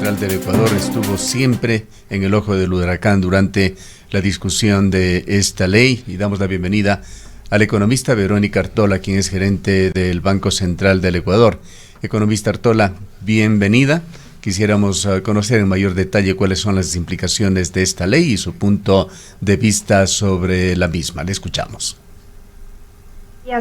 Central del Ecuador estuvo siempre en el ojo del huracán durante la discusión de esta ley y damos la bienvenida a la economista Verónica Artola, quien es gerente del Banco Central del Ecuador. Economista Artola, bienvenida. Quisiéramos conocer en mayor detalle cuáles son las implicaciones de esta ley y su punto de vista sobre la misma. Le escuchamos.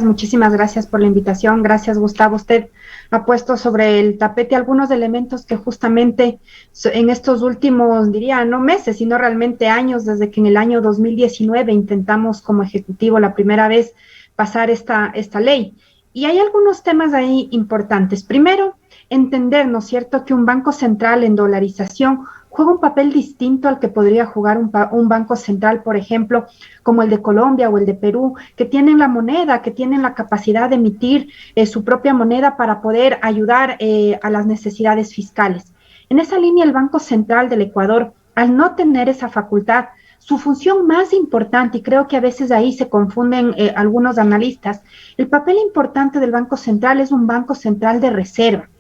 Muchísimas gracias por la invitación. Gracias, Gustavo. Usted ha puesto sobre el tapete algunos elementos que justamente en estos últimos, diría, no meses, sino realmente años, desde que en el año 2019 intentamos como Ejecutivo la primera vez pasar esta ley. Y hay algunos temas ahí importantes. Primero, entender, ¿no es cierto?, que un banco central en dolarización juega un papel distinto al que podría jugar un banco central, por ejemplo, como el de Colombia o el de Perú, que tienen la moneda, que tienen la capacidad de emitir su propia moneda para poder ayudar a las necesidades fiscales. En esa línea, el Banco Central del Ecuador, al no tener esa facultad, su función más importante, y creo que a veces ahí se confunden algunos analistas, el papel importante del Banco Central es un Banco Central de reserva.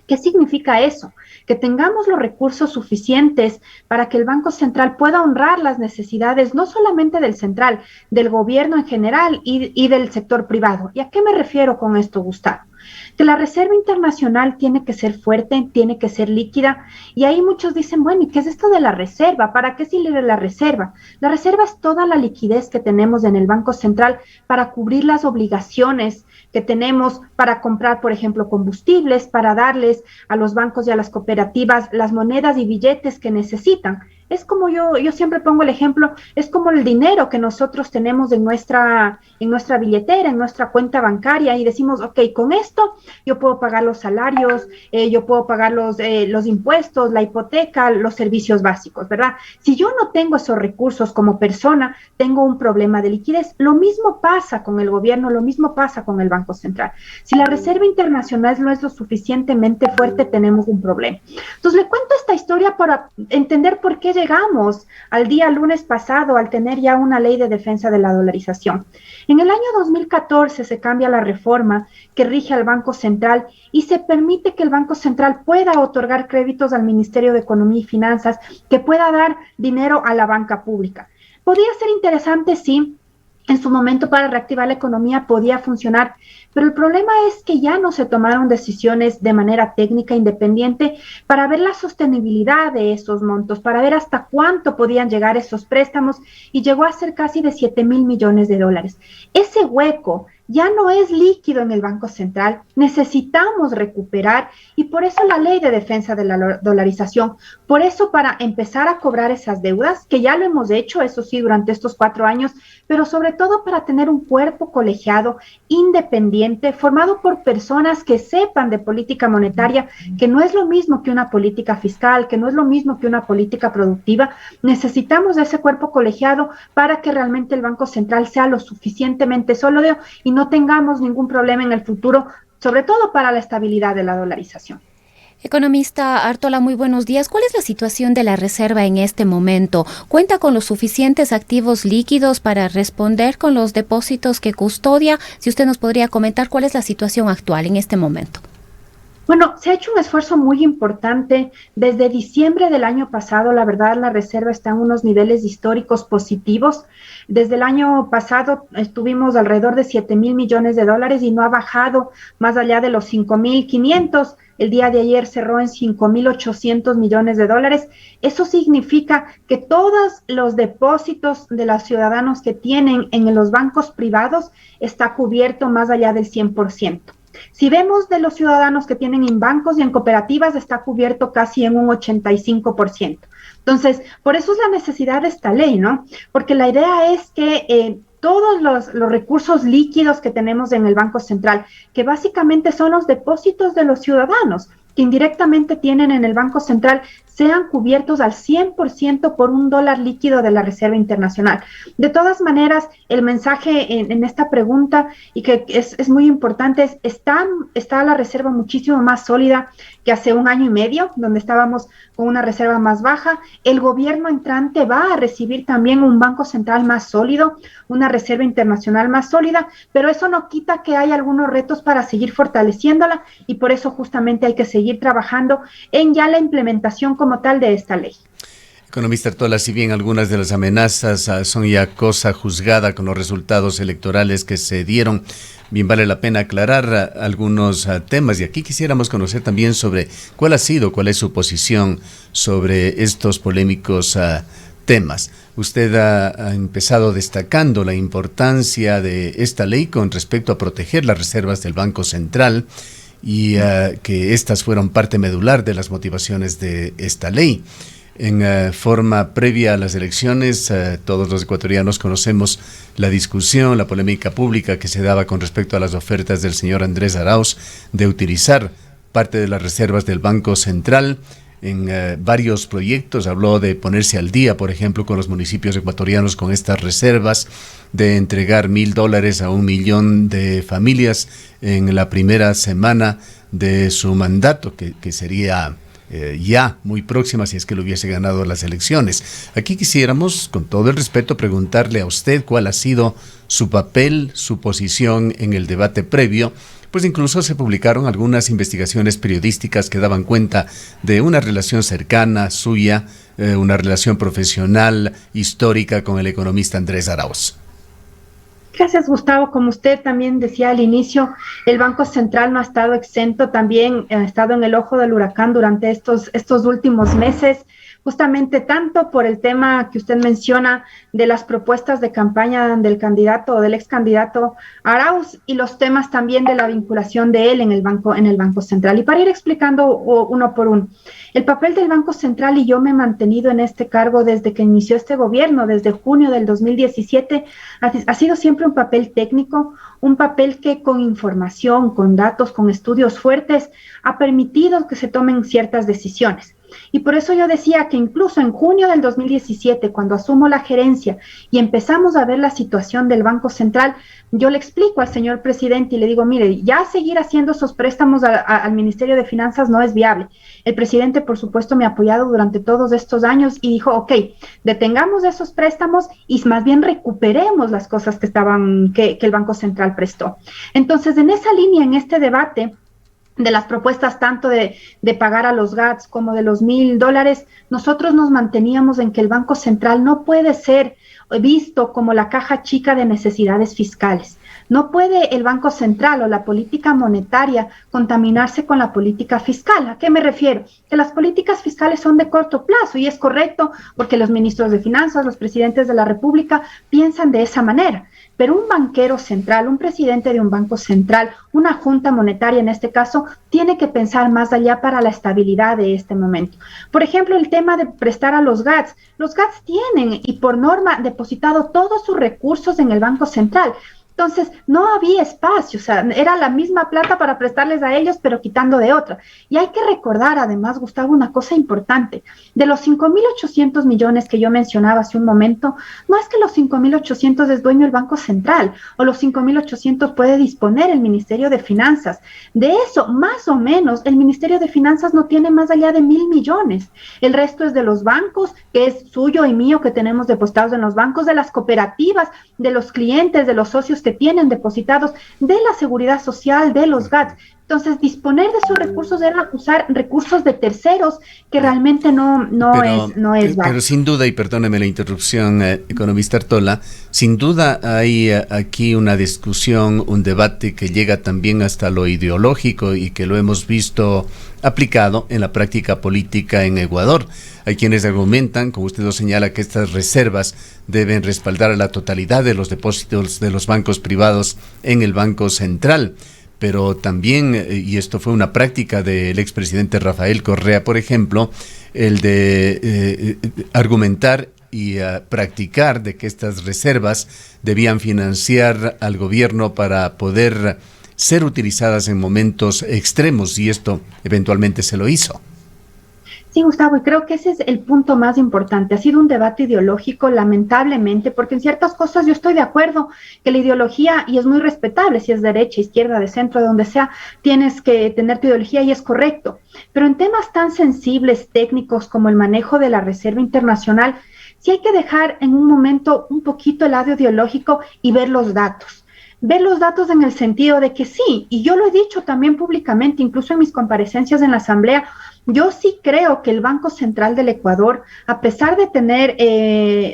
¿Qué significa eso? Que tengamos los recursos suficientes para que el Banco Central pueda honrar las necesidades no solamente del central, del gobierno en general y del sector privado. ¿Y a qué me refiero con esto, Gustavo? Que la reserva internacional tiene que ser fuerte, tiene que ser líquida, y ahí muchos dicen, bueno, ¿y qué es esto de la reserva? ¿Para qué sirve la reserva? La reserva es toda la liquidez que tenemos en el Banco Central para cubrir las obligaciones que tenemos para comprar, por ejemplo, combustibles, para darles a los bancos y a las cooperativas las monedas y billetes que necesitan. Es como yo siempre pongo el ejemplo, es como el dinero que nosotros tenemos en nuestra billetera, en nuestra cuenta bancaria, y decimos, ok, con esto yo puedo pagar los salarios, yo puedo pagar los impuestos, la hipoteca, los servicios básicos, ¿verdad? Si yo no tengo esos recursos como persona, tengo un problema de liquidez. Lo mismo pasa con el gobierno, lo mismo pasa con el Banco Central. Si la reserva internacional no es lo suficientemente fuerte, tenemos un problema. Entonces, le cuento esta historia para entender por qué llegamos al día lunes pasado al tener ya una ley de defensa de la dolarización. En el año 2014 se cambia la reforma que rige al Banco Central y se permite que el Banco Central pueda otorgar créditos al Ministerio de Economía y Finanzas, que pueda dar dinero a la banca pública. Podría ser interesante, sí, en su momento para reactivar la economía podía funcionar, pero el problema es que ya no se tomaron decisiones de manera técnica independiente para ver la sostenibilidad de esos montos, para ver hasta cuánto podían llegar esos préstamos, y llegó a ser casi de 7,000 millones de dólares. Ese hueco ya no es líquido en el Banco Central, necesitamos recuperar, y por eso la ley de defensa de la dolarización, por eso para empezar a cobrar esas deudas, que ya lo hemos hecho, eso sí, durante estos 4 años, pero sobre todo para tener un cuerpo colegiado independiente, formado por personas que sepan de política monetaria, que no es lo mismo que una política fiscal, que no es lo mismo que una política productiva. Necesitamos de ese cuerpo colegiado para que realmente el Banco Central sea lo suficientemente sólido y no tengamos ningún problema en el futuro, sobre todo para la estabilidad de la dolarización. Economista Artola, muy buenos días. ¿Cuál es la situación de la reserva en este momento? ¿Cuenta con los suficientes activos líquidos para responder con los depósitos que custodia? Si usted nos podría comentar cuál es la situación actual en este momento. Bueno, se ha hecho un esfuerzo muy importante. Desde diciembre del año pasado, la verdad, la reserva está en unos niveles históricos positivos. Desde el año pasado estuvimos alrededor de 7,000 millones de dólares y no ha bajado más allá de los 5,500. El día de ayer cerró en 5,800 millones de dólares. Eso significa que todos los depósitos de los ciudadanos que tienen en los bancos privados está cubierto más allá del 100%. Si vemos de los ciudadanos que tienen en bancos y en cooperativas, está cubierto casi en un 85%. Entonces, por eso es la necesidad de esta ley, ¿no? Porque la idea es que todos los recursos líquidos que tenemos en el Banco Central, que básicamente son los depósitos de los ciudadanos, que indirectamente tienen en el Banco Central, sean cubiertos al 100% por un dólar líquido de la Reserva Internacional. De todas maneras, el mensaje en esta pregunta, y que es muy importante, es está la reserva muchísimo más sólida que hace un año y medio, donde estábamos con una reserva más baja. El gobierno entrante va a recibir también un banco central más sólido, una reserva internacional más sólida, pero eso no quita que hay algunos retos para seguir fortaleciéndola, y por eso justamente hay que seguir trabajando en ya la implementación como tal de esta ley. Economista Artola, si bien algunas de las amenazas son ya cosa juzgada con los resultados electorales que se dieron, bien vale la pena aclarar algunos temas, y aquí quisiéramos conocer también sobre cuál es su posición sobre estos polémicos temas. Usted ha empezado destacando la importancia de esta ley con respecto a proteger las reservas del Banco Central y que estas fueron parte medular de las motivaciones de esta ley. En forma previa a las elecciones, todos los ecuatorianos conocemos la discusión, la polémica pública que se daba con respecto a las ofertas del señor Andrés Arauz de utilizar parte de las reservas del Banco Central en varios proyectos. Habló de ponerse al día, por ejemplo, con los municipios ecuatorianos con estas reservas, de entregar $1,000 a 1 millón de familias en la primera semana de su mandato, que sería ya muy próxima si es que lo hubiese ganado las elecciones. Aquí quisiéramos, con todo el respeto, preguntarle a usted cuál ha sido su papel, su posición en el debate previo, pues incluso se publicaron algunas investigaciones periodísticas que daban cuenta de una relación cercana suya, una relación profesional histórica con el economista Andrés Arauz. Gracias, Gustavo. Como usted también decía al inicio, el Banco Central no ha estado exento, también ha estado en el ojo del huracán durante estos últimos meses, justamente tanto por el tema que usted menciona de las propuestas de campaña del candidato o del ex candidato Arauz, y los temas también de la vinculación de él en el Banco Central. Y para ir explicando uno por uno, el papel del Banco Central, y yo me he mantenido en este cargo desde que inició este gobierno, desde junio del 2017, ha sido siempre un papel técnico, un papel que con información, con datos, con estudios fuertes, ha permitido que se tomen ciertas decisiones. Y por eso yo decía que incluso en junio del 2017, cuando asumo la gerencia y empezamos a ver la situación del Banco Central, yo le explico al señor presidente y le digo, mire, ya seguir haciendo esos préstamos al Ministerio de Finanzas no es viable. El presidente, por supuesto, me ha apoyado durante todos estos años y dijo, ok, detengamos esos préstamos y más bien recuperemos las cosas que el Banco Central prestó. Entonces, en esa línea, en este debate de las propuestas tanto de pagar a los GATS como de los $1,000, nosotros nos manteníamos en que el Banco Central no puede ser visto como la caja chica de necesidades fiscales. No puede el Banco Central o la política monetaria contaminarse con la política fiscal. ¿A qué me refiero? Que las políticas fiscales son de corto plazo, y es correcto porque los ministros de Finanzas, los presidentes de la República piensan de esa manera. Pero un banquero central, un presidente de un banco central, una junta monetaria en este caso, tiene que pensar más allá para la estabilidad de este momento. Por ejemplo, el tema de prestar a los GATS. Los GATS tienen, y por norma, depositado todos sus recursos en el Banco Central. Entonces, no había espacio, o sea, era la misma plata para prestarles a ellos, pero quitando de otra. Y hay que recordar, además, Gustavo, una cosa importante. De los 5.800 millones que yo mencionaba hace un momento, no es que los 5.800 es dueño el Banco Central, o los 5.800 puede disponer el Ministerio de Finanzas. De eso, más o menos, el Ministerio de Finanzas no tiene más allá de 1.000 millones. El resto es de los bancos, que es suyo y mío, que tenemos depositados en los bancos, de las cooperativas, de los clientes, de los socios que tienen depositados, de la seguridad social, de los GATS. Entonces, disponer de esos recursos era usar recursos de terceros que realmente no es válido. Pero sin duda, y perdóneme la interrupción, economista Artola, sin duda hay aquí una discusión, un debate que llega también hasta lo ideológico y que lo hemos visto aplicado en la práctica política en Ecuador. Hay quienes argumentan, como usted lo señala, que estas reservas deben respaldar a la totalidad de los depósitos de los bancos privados en el Banco Central. Pero también, y esto fue una práctica del expresidente Rafael Correa, por ejemplo, el de argumentar y practicar de que estas reservas debían financiar al gobierno para poder ser utilizadas en momentos extremos, y esto eventualmente se lo hizo. Sí, Gustavo, y creo que ese es el punto más importante. Ha sido un debate ideológico, lamentablemente, porque en ciertas cosas yo estoy de acuerdo que la ideología, y es muy respetable, si es derecha, izquierda, de centro, de donde sea, tienes que tener tu ideología y es correcto. Pero en temas tan sensibles, técnicos, como el manejo de la Reserva Internacional, sí hay que dejar en un momento un poquito el lado ideológico y ver los datos. Ver los datos en el sentido de que sí, y yo lo he dicho también públicamente, incluso en mis comparecencias en la Asamblea, yo sí creo que el Banco Central del Ecuador, a pesar de tener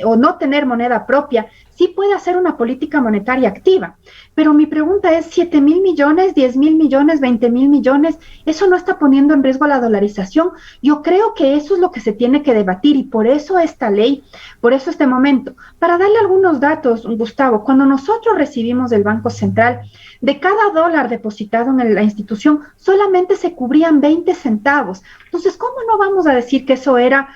o no tener moneda propia, sí puede hacer una política monetaria activa. Pero mi pregunta es, 7.000 millones, 10.000 millones, 20.000 millones, ¿eso no está poniendo en riesgo la dolarización? Yo creo que eso es lo que se tiene que debatir y por eso esta ley, por eso este momento. Para darle algunos datos, Gustavo, cuando nosotros recibimos del Banco Central, de cada dólar depositado en la institución, solamente se cubrían 20 centavos. Entonces, ¿cómo no vamos a decir que eso era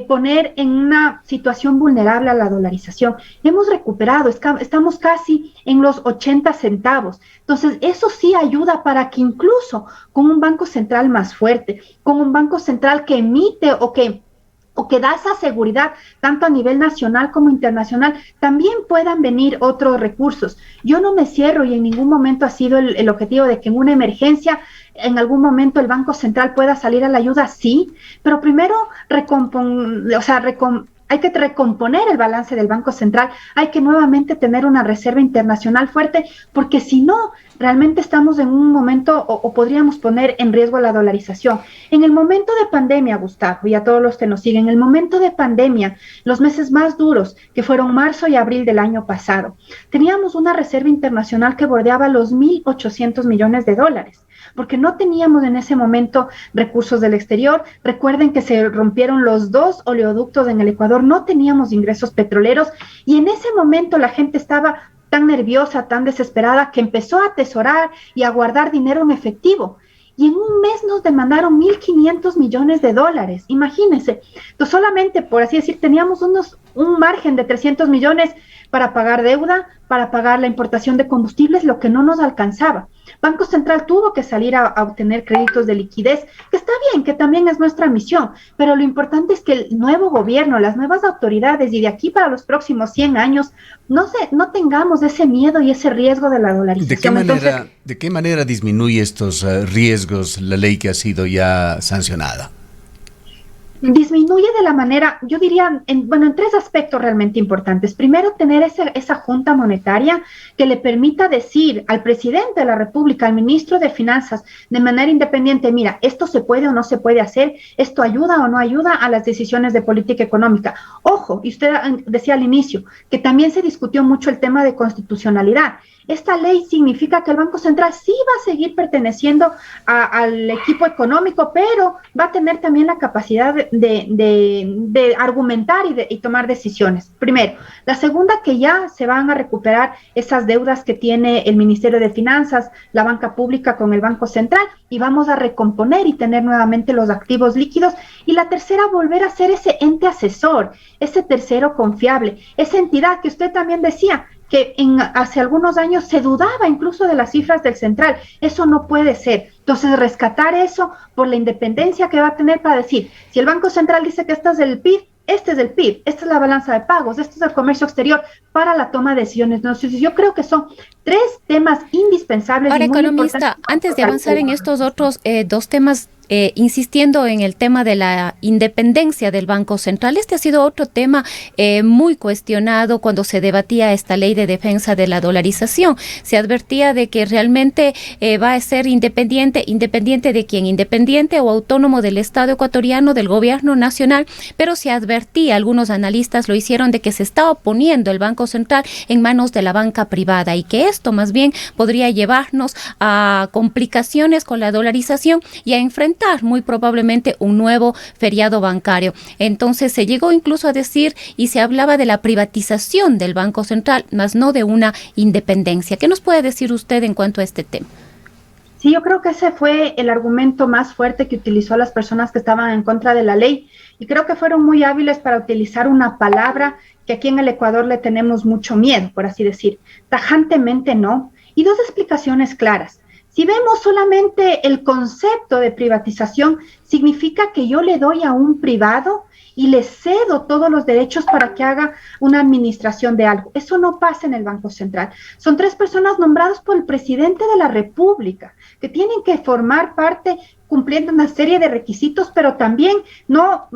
poner en una situación vulnerable a la dolarización? Hemos recuperado, estamos casi en los 80 centavos. Entonces, eso sí ayuda para que incluso con un banco central más fuerte, con un banco central que emite o que da esa seguridad tanto a nivel nacional como internacional, también puedan venir otros recursos. Yo no me cierro y en ningún momento ha sido el objetivo de que en una emergencia en algún momento el Banco Central pueda salir a la ayuda, sí, pero primero hay que recomponer el balance del Banco Central, hay que nuevamente tener una reserva internacional fuerte, porque si no, realmente estamos en un momento o podríamos poner en riesgo la dolarización. En el momento de pandemia, Gustavo, y a todos los que nos siguen, en el momento de pandemia, los meses más duros, que fueron marzo y abril del año pasado, teníamos una reserva internacional que bordeaba los 1.800 millones de dólares. Porque no teníamos en ese momento recursos del exterior. Recuerden que se rompieron los 2 oleoductos en el Ecuador, no teníamos ingresos petroleros y en ese momento la gente estaba tan nerviosa, tan desesperada, que empezó a atesorar y a guardar dinero en efectivo. Y en un mes nos demandaron 1.500 millones de dólares, imagínense. Entonces solamente, por así decir, teníamos un margen de 300 millones para pagar deuda, para pagar la importación de combustibles, lo que no nos alcanzaba. Banco Central tuvo que salir a obtener créditos de liquidez, que está bien, que también es nuestra misión, pero lo importante es que el nuevo gobierno, las nuevas autoridades y de aquí para los próximos 100 años, no tengamos ese miedo y ese riesgo de la dolarización. ¿De qué manera disminuye estos riesgos la ley que ha sido ya sancionada? Disminuye de la manera, yo diría, en 3 aspectos realmente importantes. Primero, tener esa junta monetaria que le permita decir al presidente de la República, al ministro de Finanzas, de manera independiente, mira, esto se puede o no se puede hacer, esto ayuda o no ayuda a las decisiones de política económica. Ojo, y usted decía al inicio, que también se discutió mucho el tema de constitucionalidad. Esta ley significa que el Banco Central sí va a seguir perteneciendo al equipo económico, pero va a tener también la capacidad de argumentar y tomar decisiones. Primero. La segunda, que ya se van a recuperar esas deudas que tiene el Ministerio de Finanzas, la banca pública con el Banco Central, y vamos a recomponer y tener nuevamente los activos líquidos. Y la tercera, volver a ser ese ente asesor, ese tercero confiable, esa entidad que usted también decía, que hace algunos años se dudaba incluso de las cifras del central. Eso no puede ser. Entonces, rescatar eso por la independencia que va a tener para decir, si el Banco Central dice que este es el PIB, este es el PIB, esta es la balanza de pagos, este es el comercio exterior para la toma de decisiones. Entonces, yo creo que son 3 temas indispensables. Ahora, y muy economista, antes de avanzar en estos otros 2 temas, insistiendo en el tema de la independencia del Banco Central, este ha sido otro tema muy cuestionado cuando se debatía esta ley de defensa de la dolarización. Se advertía de que realmente va a ser independiente de quién, independiente o autónomo del Estado ecuatoriano, del gobierno nacional, pero se advertía, algunos analistas lo hicieron, de que se estaba poniendo el Banco Central en manos de la banca privada y que esto más bien podría llevarnos a complicaciones con la dolarización y a enfrentar muy probablemente un nuevo feriado bancario. Entonces se llegó incluso a decir y se hablaba de la privatización del Banco Central, más no de una independencia. ¿Qué nos puede decir usted en cuanto a este tema? Sí, yo creo que ese fue el argumento más fuerte que utilizó las personas que estaban en contra de la ley y creo que fueron muy hábiles para utilizar una palabra que aquí en el Ecuador le tenemos mucho miedo, por así decir. Tajantemente no. Y 2 explicaciones claras. Si vemos solamente el concepto de privatización, significa que yo le doy a un privado y le cedo todos los derechos para que haga una administración de algo. Eso no pasa en el Banco Central. Son 3 personas nombradas por el presidente de la República, que tienen que formar parte cumpliendo una serie de requisitos, pero también no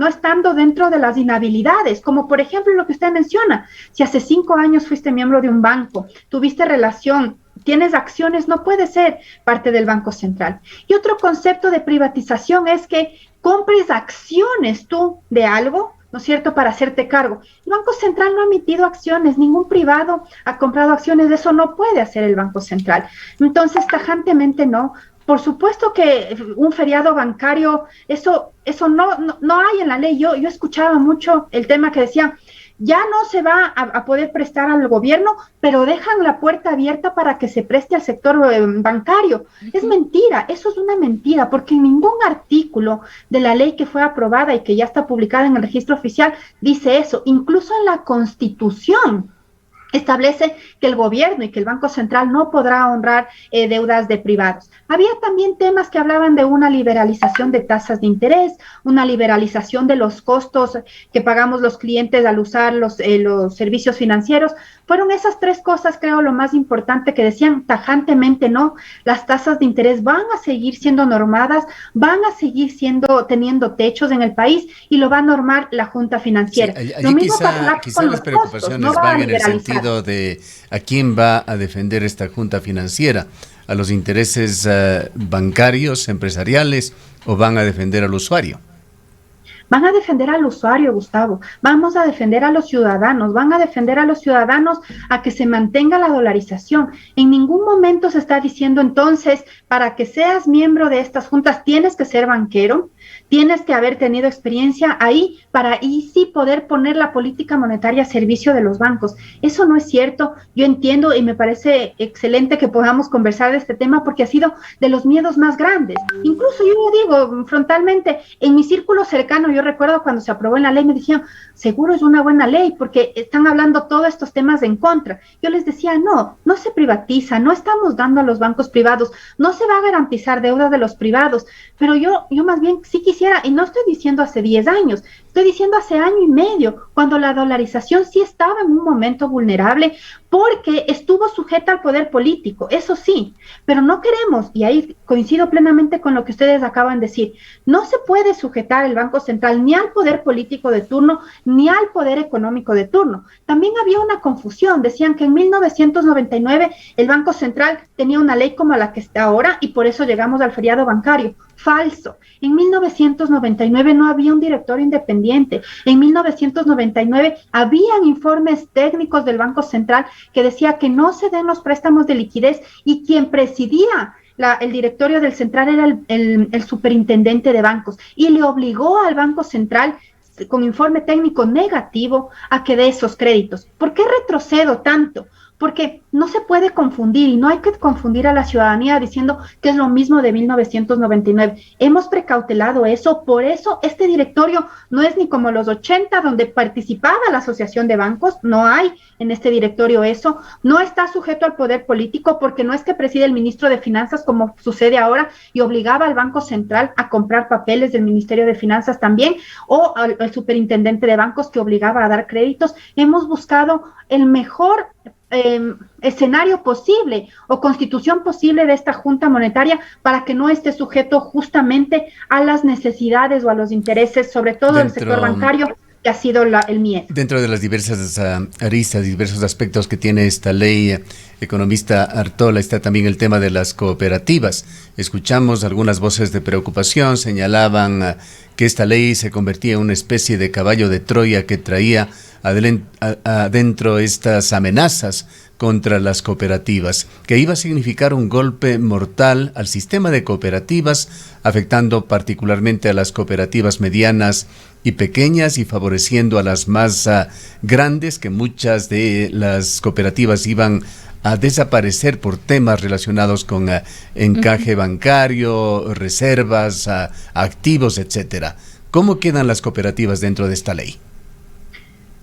estando dentro de las inhabilidades, como por ejemplo lo que usted menciona. Si hace 5 años fuiste miembro de un banco, tuviste relación, tienes acciones, no puedes ser parte del Banco Central. Y otro concepto de privatización es que compres acciones tú de algo, ¿no es cierto?, para hacerte cargo. El Banco Central no ha emitido acciones, ningún privado ha comprado acciones, eso no puede hacer el Banco Central. Entonces, tajantemente no. Por supuesto que un feriado bancario, eso no hay en la ley. Yo escuchaba mucho el tema que decían, ya no se va a poder prestar al gobierno, pero dejan la puerta abierta para que se preste al sector bancario. Es mentira, eso es una mentira, porque en ningún artículo de la ley que fue aprobada y que ya está publicada en el registro oficial dice eso. Incluso en la Constitución establece que el gobierno y que el Banco Central no podrá honrar deudas de privados. Había también temas que hablaban de una liberalización de tasas de interés, una liberalización de los costos que pagamos los clientes al usar los servicios financieros. Fueron esas 3 cosas, creo, lo más importante, que decían tajantemente no, las tasas de interés van a seguir siendo normadas, van a seguir teniendo techos en el país y lo va a normar la Junta Financiera. Sí, allí quizá las preocupaciones van en el sentido de a quién va a defender esta Junta Financiera, a los intereses bancarios, empresariales, o van a defender al usuario. Van a defender al usuario, Gustavo, vamos a defender a los ciudadanos, van a defender a los ciudadanos a que se mantenga la dolarización. En ningún momento se está diciendo entonces, para que seas miembro de estas juntas tienes que ser banquero, tienes que haber tenido experiencia ahí para ahí sí poder poner la política monetaria a servicio de los bancos. Eso no es cierto. Yo entiendo y me parece excelente que podamos conversar de este tema porque ha sido de los miedos más grandes. Incluso yo lo digo frontalmente, en mi círculo cercano, yo recuerdo cuando se aprobó en la ley, me decían, seguro es una buena ley porque están hablando todos estos temas en contra. Yo les decía, no se privatiza, no estamos dando a los bancos privados, no se va a garantizar deuda de los privados, pero yo más bien sí quisiera, y no estoy diciendo hace 10 años, estoy diciendo hace año y medio, cuando la dolarización sí estaba en un momento vulnerable porque estuvo sujeta al poder político, eso sí, pero no queremos, y ahí coincido plenamente con lo que ustedes acaban de decir, no se puede sujetar el Banco Central ni al poder político de turno, ni al poder económico de turno. También había una confusión, decían que en 1999 el Banco Central tenía una ley como la que está ahora y por eso llegamos al feriado bancario. Falso. En 1999 no había un directorio independiente. En 1999 habían informes técnicos del Banco Central que decía que no se den los préstamos de liquidez y quien presidía el directorio del Central era el superintendente de bancos y le obligó al Banco Central con informe técnico negativo a que dé esos créditos. ¿Por qué retrocedo tanto? Porque no se puede confundir y no hay que confundir a la ciudadanía diciendo que es lo mismo de 1999. Hemos precautelado eso, por eso este directorio no es ni como los 80 donde participaba la Asociación de Bancos, no hay en este directorio eso, no está sujeto al poder político porque no es que preside el ministro de Finanzas como sucede ahora y obligaba al Banco Central a comprar papeles del Ministerio de Finanzas también o al superintendente de bancos que obligaba a dar créditos. Hemos buscado el mejor escenario posible o constitución posible de esta Junta Monetaria para que no esté sujeto justamente a las necesidades o a los intereses, sobre todo del sector bancario, que ha sido el miedo. Dentro de las diversas aristas, diversos aspectos que tiene esta ley, economista Artola, está también el tema de las cooperativas. Escuchamos algunas voces de preocupación, señalaban que esta ley se convertía en una especie de caballo de Troya que traía adentro estas amenazas contra las cooperativas, que iba a significar un golpe mortal al sistema de cooperativas, afectando particularmente a las cooperativas medianas y pequeñas y favoreciendo a las más grandes, que muchas de las cooperativas iban a desaparecer por temas relacionados con encaje bancario, reservas, activos, etcétera. ¿Cómo quedan las cooperativas dentro de esta ley?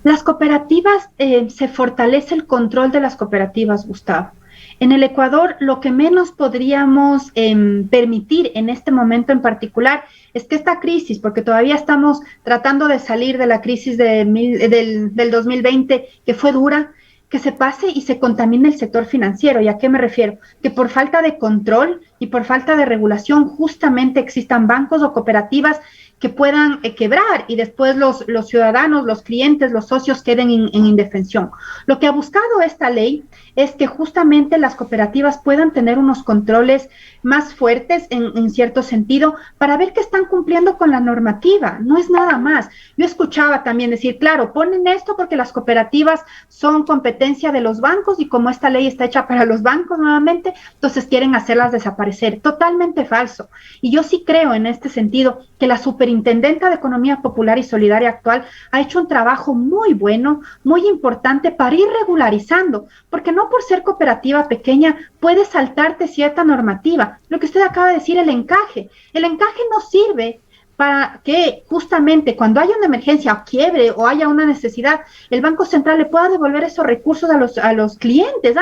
Las cooperativas, se fortalece el control de las cooperativas, Gustavo. En el Ecuador, lo que menos podríamos permitir en este momento en particular es que esta crisis, porque todavía estamos tratando de salir de la crisis del 2020, que fue dura, que se pase y se contamine el sector financiero. ¿Y a qué me refiero? Que por falta de control y por falta de regulación justamente existan bancos o cooperativas que puedan quebrar y después los ciudadanos, los clientes, los socios queden en indefensión. Lo que ha buscado esta ley es que justamente las cooperativas puedan tener unos controles más fuertes en cierto sentido para ver que están cumpliendo con la normativa, no es nada más. Yo escuchaba también decir, claro, ponen esto porque las cooperativas son competencia de los bancos y como esta ley está hecha para los bancos nuevamente, entonces quieren hacerlas desaparecer. Totalmente falso. Y yo sí creo en este sentido que la Superintendenta de Economía Popular y Solidaria actual ha hecho un trabajo muy bueno, muy importante para ir regularizando, porque no por ser cooperativa pequeña puedes saltarte cierta normativa. Lo que usted acaba de decir, el encaje no sirve para que justamente cuando haya una emergencia o quiebre o haya una necesidad, el Banco Central le pueda devolver esos recursos a los clientes,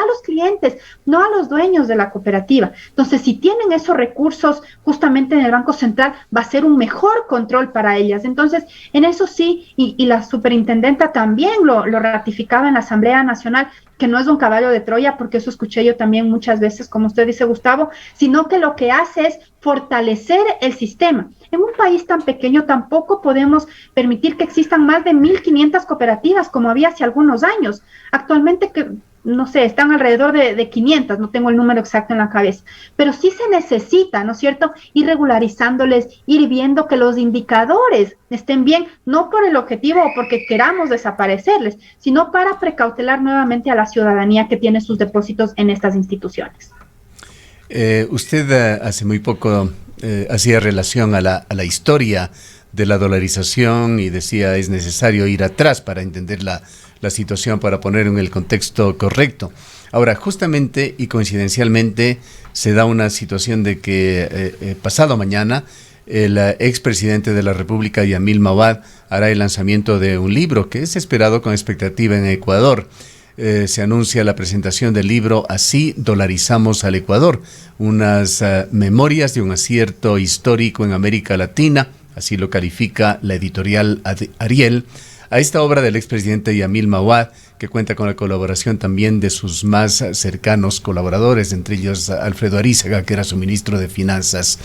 no a los dueños de la cooperativa. Entonces, si tienen esos recursos justamente en el Banco Central, va a ser un mejor control para ellas. Entonces, en eso sí, y la superintendenta también lo ratificaba en la Asamblea Nacional, que no es un caballo de Troya, porque eso escuché yo también muchas veces, como usted dice, Gustavo, sino que lo que hace es fortalecer el sistema. En un país tan pequeño tampoco podemos permitir que existan más de 1.500 cooperativas, como había hace algunos años. Actualmente, que no sé, están alrededor de 500, no tengo el número exacto en la cabeza, pero sí se necesita, ¿no es cierto?, ir regularizándoles, ir viendo que los indicadores estén bien, no por el objetivo o porque queramos desaparecerles, sino para precautelar nuevamente a la ciudadanía que tiene sus depósitos en estas instituciones. Usted hace muy poco hacía relación a la historia de la dolarización y decía es necesario ir atrás para entender la situación, para poner en el contexto correcto. Ahora, justamente y coincidencialmente se da una situación de que pasado mañana el expresidente de la República, Yamil Mahuad, hará el lanzamiento de un libro que es esperado con expectativa en Ecuador. Se anuncia la presentación del libro Así dolarizamos al Ecuador, unas memorias de un acierto histórico en América Latina, así lo califica la editorial Ariel, a esta obra del expresidente Yamil Mahuad, que cuenta con la colaboración también de sus más cercanos colaboradores, entre ellos Alfredo Arízaga, que era su ministro de Finanzas.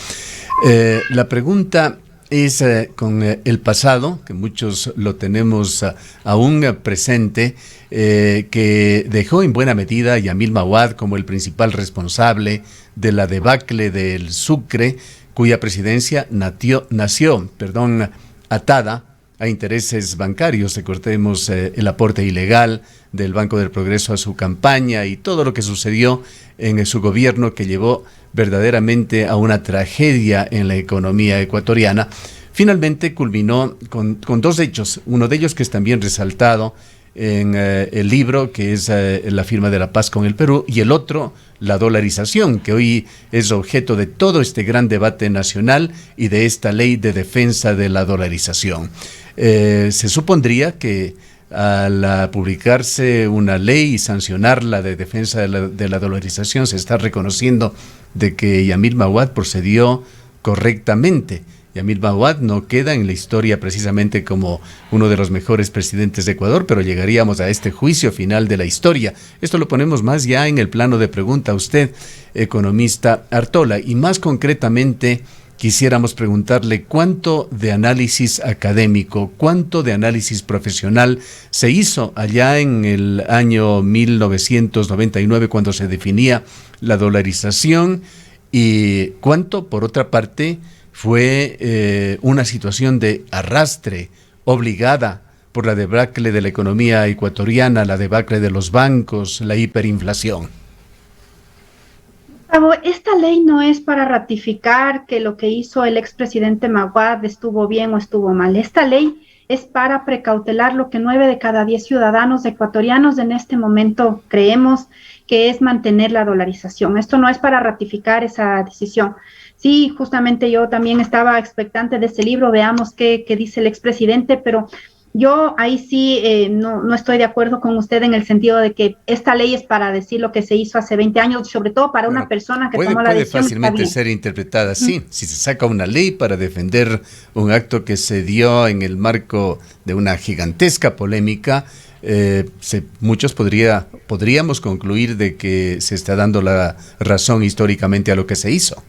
La pregunta es con el pasado, que muchos lo tenemos aún presente, que dejó en buena medida a Yamil Mahuad como el principal responsable de la debacle del Sucre, cuya presidencia nació atada a intereses bancarios. Recordemos el aporte ilegal del Banco del Progreso a su campaña y todo lo que sucedió en su gobierno, que llevó verdaderamente a una tragedia en la economía ecuatoriana. Finalmente culminó con dos hechos, uno de ellos que es también resaltado en el libro, que es la firma de la paz con el Perú, y el otro, la dolarización, que hoy es objeto de todo este gran debate nacional y de esta ley de defensa de la dolarización. Se supondría que al publicarse una ley y sancionarla de defensa de la dolarización, se está reconociendo de que Yamil Mahuad procedió correctamente. Yamil Mahuad no queda en la historia precisamente como uno de los mejores presidentes de Ecuador, pero llegaríamos a este juicio final de la historia. Esto lo ponemos más ya en el plano de pregunta a usted, economista Artola, y más concretamente quisiéramos preguntarle cuánto de análisis académico, cuánto de análisis profesional se hizo allá en el año 1999 cuando se definía la dolarización, y cuánto, por otra parte, fue una situación de arrastre obligada por la debacle de la economía ecuatoriana, la debacle de los bancos, la hiperinflación. Esta ley no es para ratificar que lo que hizo el expresidente Mahuad estuvo bien o estuvo mal. Esta ley es para precautelar lo que 9 de cada 10 ciudadanos ecuatorianos en este momento creemos, que es mantener la dolarización. Esto no es para ratificar esa decisión. Sí, justamente yo también estaba expectante de ese libro, veamos qué dice el expresidente, pero Yo ahí sí no estoy de acuerdo con usted en el sentido de que esta ley es para decir lo que se hizo hace 20 años, sobre todo para una Bueno, persona que puede, tomó la puede decisión. Está fácilmente bien. ser interpretada así. Si se saca una ley para defender un acto que se dio en el marco de una gigantesca polémica, muchos podríamos concluir de que se está dando la razón históricamente a lo que se hizo.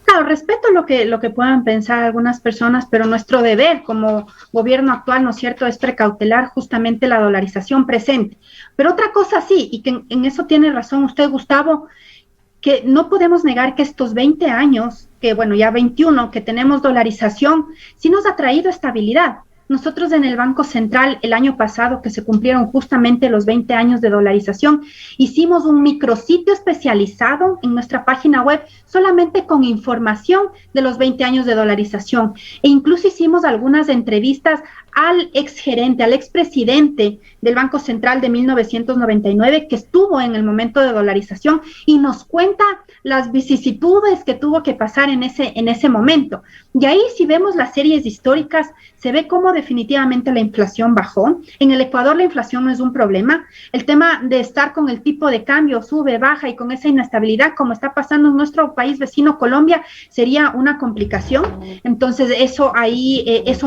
Claro, respeto lo que puedan pensar algunas personas, pero nuestro deber como gobierno actual, ¿no es cierto?, es precautelar justamente la dolarización presente. Pero otra cosa sí, y que en eso tiene razón usted, Gustavo, que no podemos negar que estos 20 años, que bueno, ya 21, que tenemos dolarización, sí nos ha traído estabilidad. Nosotros en el Banco Central, el año pasado, que se cumplieron justamente los 20 años de dolarización, hicimos un micrositio especializado en nuestra página web solamente con información de los 20 años de dolarización. E incluso hicimos algunas entrevistas al exgerente, al expresidente del Banco Central de 1999, que estuvo en el momento de dolarización y nos cuenta las vicisitudes que tuvo que pasar en ese momento. Y ahí, si vemos las series históricas, se ve cómo definitivamente la inflación bajó. En el Ecuador la inflación no es un problema. El tema de estar con el tipo de cambio sube, baja y con esa inestabilidad, como está pasando en nuestro país vecino Colombia, sería una complicación. Entonces, eso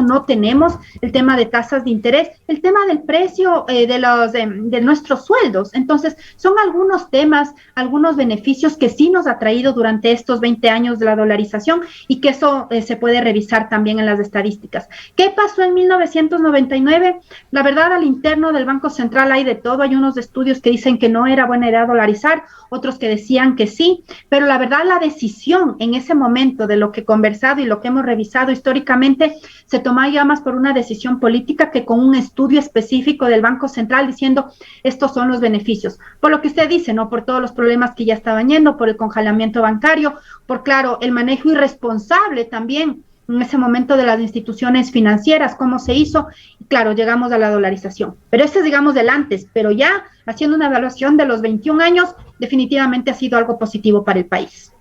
no tenemos. El tema de tasas de interés, el tema del precio de nuestros sueldos. Entonces, son algunos temas, algunos beneficios que sí nos ha traído durante estos 20 años de la dolarización y que eso se puede revisar también en las estadísticas. ¿Qué pasó en 1999? La verdad, al interno del Banco Central hay de todo. Hay unos estudios que dicen que no era buena idea dolarizar, otros que decían que sí, pero la verdad, la decisión en ese momento de lo que he conversado y lo que hemos revisado históricamente se tomaba ya más por una decisión política que con un estudio específico del Banco Central diciendo estos son los beneficios. Por lo que usted dice, ¿no? Por todos los problemas que ya estaban yendo, por el congelamiento bancario, por, claro, el manejo irresponsable también en ese momento de las instituciones financieras, cómo se hizo, y claro, llegamos a la dolarización. Pero este es, digamos, del antes, pero ya haciendo una evaluación de los 21 años, definitivamente ha sido algo positivo para el país.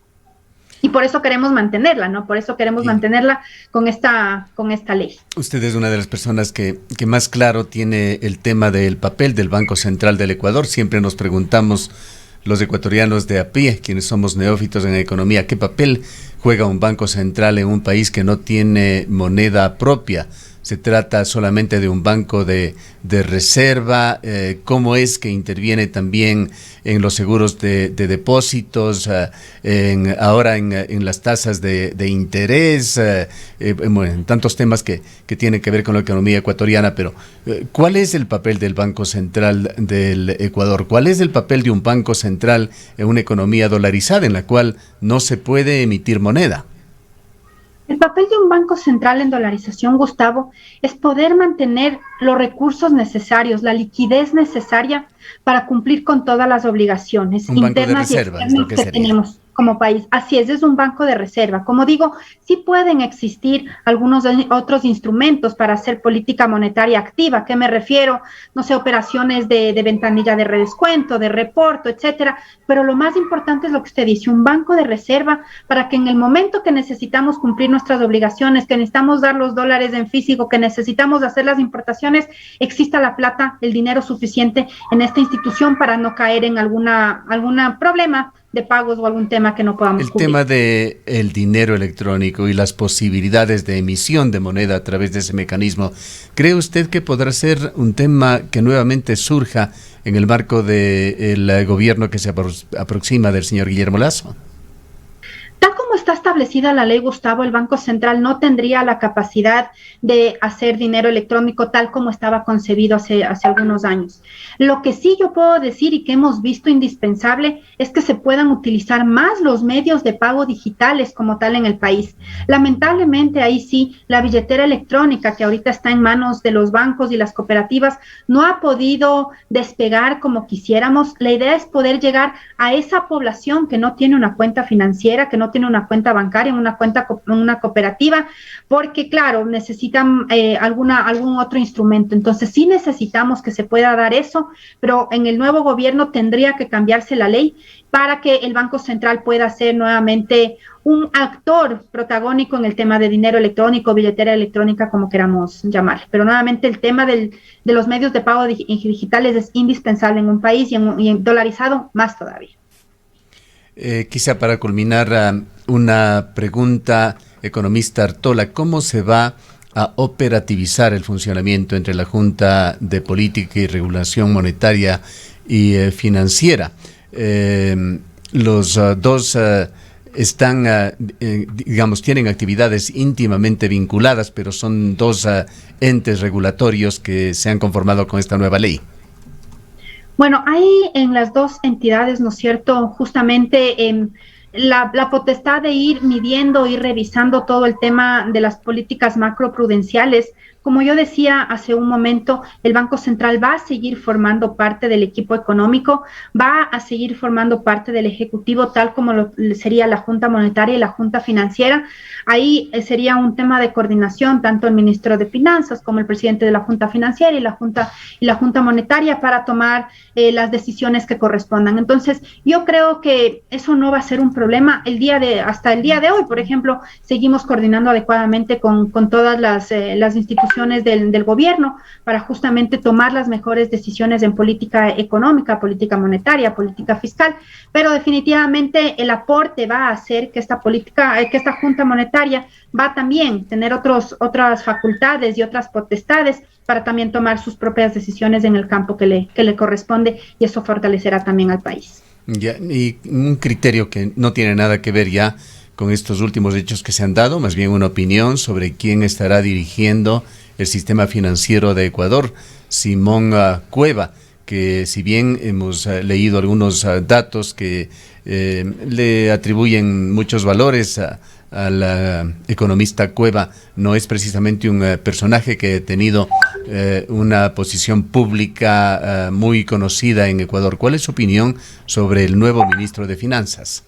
Y por eso queremos mantenerla, ¿no? Por eso queremos mantenerla con esta ley. Usted es una de las personas que más claro tiene el tema del papel del Banco Central del Ecuador. Siempre nos preguntamos, los ecuatorianos de a pie, quienes somos neófitos en la economía, ¿qué papel juega un banco central en un país que no tiene moneda propia? ¿Se trata solamente de un banco de reserva? ¿Cómo es que interviene también en los seguros de depósitos, ahora en las tasas de interés, en tantos temas que tienen que ver con la economía ecuatoriana? Pero ¿cuál es el papel del Banco Central del Ecuador? ¿Cuál es el papel de un banco central en una economía dolarizada en la cual no se puede emitir moneda? El papel de un banco central en dolarización, Gustavo, es poder mantener los recursos necesarios, la liquidez necesaria para cumplir con todas las obligaciones internas y externas que tenemos como país. Así es un banco de reserva. Como digo, sí pueden existir algunos otros instrumentos para hacer política monetaria activa. ¿A qué me refiero? No sé, operaciones de ventanilla de redescuento, de reporto, etcétera. Pero lo más importante es lo que usted dice, un banco de reserva para que en el momento que necesitamos cumplir nuestras obligaciones, que necesitamos dar los dólares en físico, que necesitamos hacer las importaciones, exista la plata, el dinero suficiente en esta institución para no caer en alguna problema de pagos o algún tema que no podamos cubrir. El tema de el dinero electrónico y las posibilidades de emisión de moneda a través de ese mecanismo, ¿cree usted que podrá ser un tema que nuevamente surja en el marco del gobierno que se aproxima del señor Guillermo Lasso? Tal como está establecida la ley, Gustavo, el Banco Central no tendría la capacidad de hacer dinero electrónico tal como estaba concebido hace algunos años. Lo que sí yo puedo decir y que hemos visto indispensable es que se puedan utilizar más los medios de pago digitales como tal en el país. Lamentablemente ahí sí, la billetera electrónica que ahorita está en manos de los bancos y las cooperativas no ha podido despegar como quisiéramos. La idea es poder llegar a esa población que no tiene una cuenta financiera, que no tiene una cuenta cuenta bancaria, en una cooperativa, porque claro, necesitan algún otro instrumento. Entonces sí necesitamos que se pueda dar eso, pero en el nuevo gobierno tendría que cambiarse la ley para que el Banco Central pueda ser nuevamente un actor protagónico en el tema de dinero electrónico, billetera electrónica, como queramos llamar. Pero nuevamente el tema de los medios de pago digitales es indispensable en un país y en dolarizado más todavía. Quizá para culminar, una pregunta, economista Artola, ¿cómo se va a operativizar el funcionamiento entre la Junta de Política y Regulación Monetaria y Financiera? Los dos están, digamos, tienen actividades íntimamente vinculadas, pero son dos entes regulatorios que se han conformado con esta nueva ley. Bueno, hay en las dos entidades, ¿no es cierto?, justamente la potestad de ir midiendo y revisando todo el tema de las políticas macroprudenciales. Como yo decía hace un momento, el Banco Central va a seguir formando parte del equipo económico, va a seguir formando parte del Ejecutivo, tal como sería la Junta Monetaria y la Junta Financiera. Ahí sería un tema de coordinación, tanto el ministro de Finanzas como el presidente de la Junta Financiera y la Junta Monetaria para tomar las decisiones que correspondan. Entonces, yo creo que eso no va a ser un problema. Hasta el día de hoy, por ejemplo, seguimos coordinando adecuadamente con todas las instituciones del gobierno para justamente tomar las mejores decisiones en política económica, política monetaria, política fiscal, pero definitivamente el aporte va a hacer que esta Junta Monetaria va a también tener otras facultades y otras potestades para también tomar sus propias decisiones en el campo que le corresponde, y eso fortalecerá también al país. Ya, y un criterio que no tiene nada que ver ya con estos últimos hechos que se han dado, más bien una opinión sobre quién estará dirigiendo el sistema financiero de Ecuador, Simón Cueva, que si bien hemos leído algunos datos que le atribuyen muchos valores al economista Cueva, no es precisamente un personaje que ha tenido una posición pública muy conocida en Ecuador. ¿Cuál es su opinión sobre el nuevo ministro de Finanzas?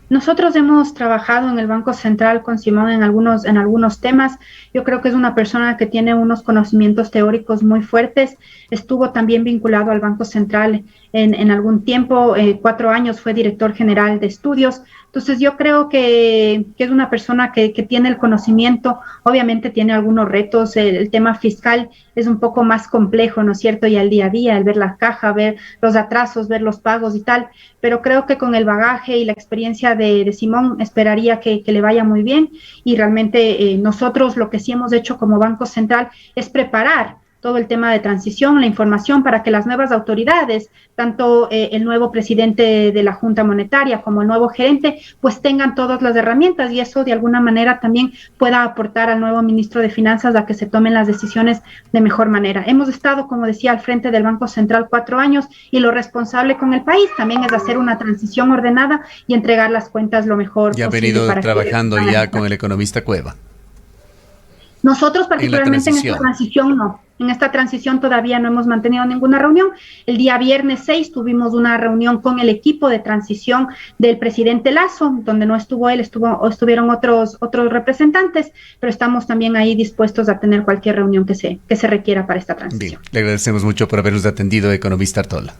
Nosotros hemos trabajado en el Banco Central con Simón en algunos temas. Yo creo que es una persona que tiene unos conocimientos teóricos muy fuertes. Estuvo también vinculado al Banco Central en algún tiempo, 4 años fue director general de estudios. Entonces yo creo que es una persona que tiene el conocimiento. Obviamente tiene algunos retos. El tema fiscal es un poco más complejo, ¿no es cierto? Y al día a día, el ver la caja, ver los atrasos, ver los pagos y tal. Pero creo que con el bagaje y la experiencia de Simón esperaría que le vaya muy bien, y realmente nosotros lo que sí hemos hecho como Banco Central es preparar todo el tema de transición, la información para que las nuevas autoridades, tanto el nuevo presidente de la Junta Monetaria como el nuevo gerente, pues tengan todas las herramientas, y eso de alguna manera también pueda aportar al nuevo ministro de Finanzas a que se tomen las decisiones de mejor manera. Hemos estado, como decía, al frente del Banco Central 4 años, y lo responsable con el país también es hacer una transición ordenada y entregar las cuentas lo mejor posible. Ya ha venido trabajando ya con el economista Cueva. Nosotros particularmente en esta transición no. En esta transición todavía no hemos mantenido ninguna reunión. El día viernes 6 tuvimos una reunión con el equipo de transición del presidente Lasso, donde no estuvo él, estuvieron otros representantes, pero estamos también ahí dispuestos a tener cualquier reunión que se requiera para esta transición. Bien, le agradecemos mucho por habernos atendido, economista Artola.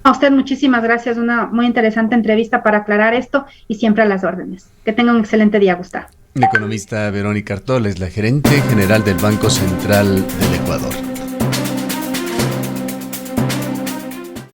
A usted muchísimas gracias, una muy interesante entrevista para aclarar esto, y siempre a las órdenes. Que tenga un excelente día, Gustavo. La economista Verónica Artola es la gerente general del Banco Central del Ecuador.